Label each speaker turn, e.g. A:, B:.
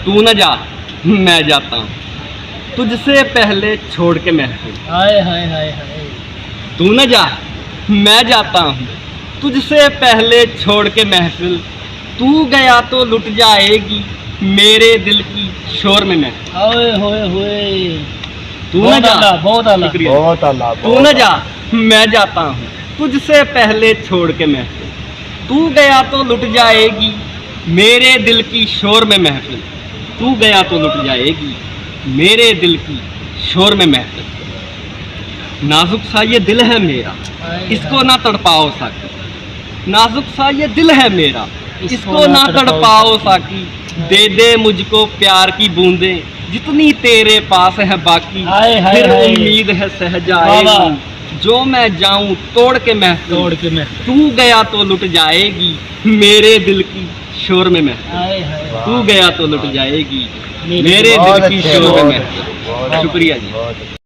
A: तू न जा मैं जाता हूँ तुझसे पहले छोड़ के महफिल।
B: हाय हाय हाय हाय।
A: तू न जा मैं जाता हूँ तुझसे पहले छोड़ के महफिल। तू गया तो लुट जाएगी मेरे दिल की शोर में महफिल।
B: ओए होए होए।
A: तू न जा,
B: बहुत आला।
A: शुक्रिया।
C: बहुत अल्लाह।
A: तू न जा मैं जाता हूँ तुझसे पहले छोड़ के महफिल। तू गया तो लुट जाएगी मेरे दिल की शोर में महफिल। तू गया तो लुट जाएगी मेरे दिल की शोर में महफिल। नाजुक सा ये दिल है मेरा इसको ना तड़पाओ साकी। नाजुक सा ये दिल है मेरा इसको ना तड़पाओ साकी। दे दे मुझको प्यार की बूंदें जितनी तेरे पास है बाकी।
B: हाय हाय
A: फिर
B: हाय।
A: उम्मीद है सह जाएगी जो मैं जाऊं तोड़ के महफिल।
B: तोड़ के मैं।
A: तू गया तो लुट जाएगी मेरे दिल की शोर में महफिल।
B: हाय हाय।
A: तू गया तो लुट जाएगी
B: मेरे
A: मेरे
C: बहुत
A: दिल की
C: अच्छे,
A: शोर में
C: बहुत
A: महफिल।
C: अच्छे, बहुत
A: शुक्रिया जी।
C: बहुत अच्छे।